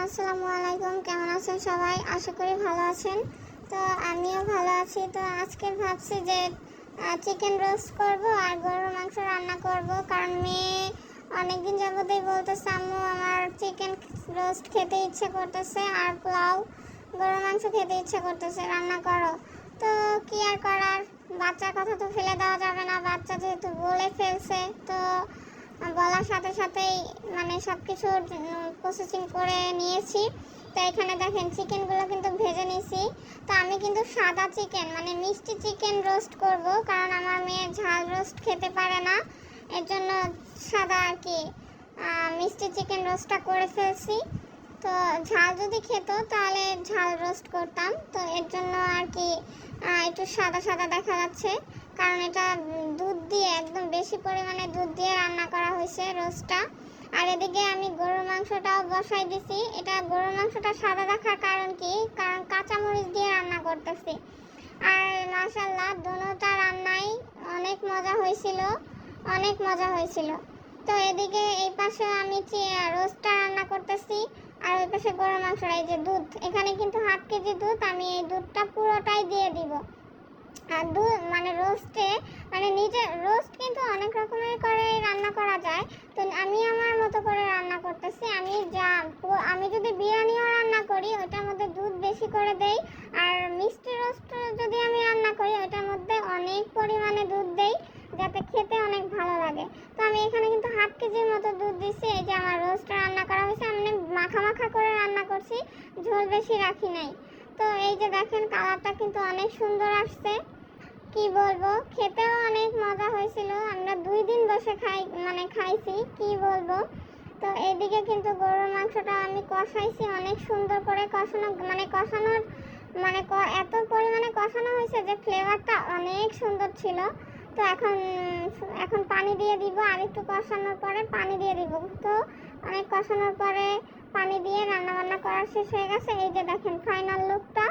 আসসালামু আলাইকুম। কেমন আছেন সবাই? আশা করি ভালো আছেন। তো আমিও ভালো আছি। তো আজকে ভাবছি যে চিকেন রোস্ট করব আর গরুর মাংস রান্না করব, কারণ মেয়ে অনেকদিন যাবতই বলতেছে আম্মু আমার চিকেন রোস্ট খেতে ইচ্ছে করতেছে আর পোলাও গরুর মাংস খেতে ইচ্ছে করতেছে, রান্না করো। তো কি আর করার, বাচ্চার কথা তো ফেলে দেওয়া যাবে না। বাচ্চা যেহেতু বলে ফেলছে, তো বলার সাথে সাথেই মানে সব কিছু প্রসেসিং করে নিয়েছি। তো এখানে দেখেন চিকেনগুলো কিন্তু ভেজে নিয়েছি। তো আমি কিন্তু সাদা চিকেন মানে মিষ্টি চিকেন রোস্ট করব, কারণ আমার মেয়ে ঝাল রোস্ট খেতে পারে না। এর জন্য সাদা আর কি মিষ্টি চিকেন রোস্টটা করে ফেলছি। তো ঝাল যদি খেত তাহলে ঝাল রোস্ট করতাম। তো এর জন্য আর কি একটু সাদা সাদা দেখা যাচ্ছে, কারণ এটা দুধ দিয়ে একদম বেশি পরিমাণে দুধ দিয়ে রান্না করা হয়েছে রোস্টটা। আর এদিকে আমি গরুর মাংসটাও বসাই দিছি। এটা গরুর মাংসটা সাদা দেখার কারণ কি, কারণ কাঁচামরিচ দিয়ে রান্না করতেছি। আর মাশাআল্লাহ দোনোটা রান্নাই অনেক মজা হয়েছিল, অনেক মজা হয়েছিল। তো এদিকে এই পাশে আমি রোস্টটা রান্না করতেছি, আর ওই পাশে গরুর মাংসটা। এই যে দুধ, এখানে কিন্তু 1/2 কেজি দুধ, আমি এই দুধটা পুরোটাই দিয়ে দিব। আর দুধ মানে রোস্টে মানে নিজে রোস্ট কিন্তু অনেক রকমের করে রান্না করা যায়। তো আমি আমার মতো করে রান্না করতেছি। আমি যদি বিরিয়ানিও রান্না করি ওটার মধ্যে দুধ বেশি করে দেই, আর মিষ্টি রোস্ট যদি আমি রান্না করি ওটার মধ্যে অনেক পরিমাণে দুধ দেই, যাতে খেতে অনেক ভালো লাগে। তো আমি এখানে কিন্তু 1/2 কেজির মতো দুধ দিচ্ছি। এই যে আমার রোস্ট রান্না করা হয়েছে, আমি মাখা মাখা করে রান্না করছি, ঝোল বেশি রাখি নাই। তো এই যে দেখেন কালারটা কিন্তু অনেক সুন্দর আসছে, কি বলবো, খেতেও অনেক মজা হয়েছিল। আমরা 2 দিন বসে খাইছি, কি বলবো। তো এদিকে কিন্তু গরুর মাংসটা আমি কষাইছি অনেক সুন্দর করে, কষানোর এত পরিমাণে কষানো হয়েছে যে ফ্লেভারটা অনেক সুন্দর ছিল। তো এখন পানি দিয়ে দিব, আর একটু কষানোর পরে পানি দিয়ে দিব। তো অনেক কষানোর পরে পানি দিয়ে রান্না বান্না করা শেষ হয়ে গেছে। এই যে দেখেন ফাইনাল লুকটা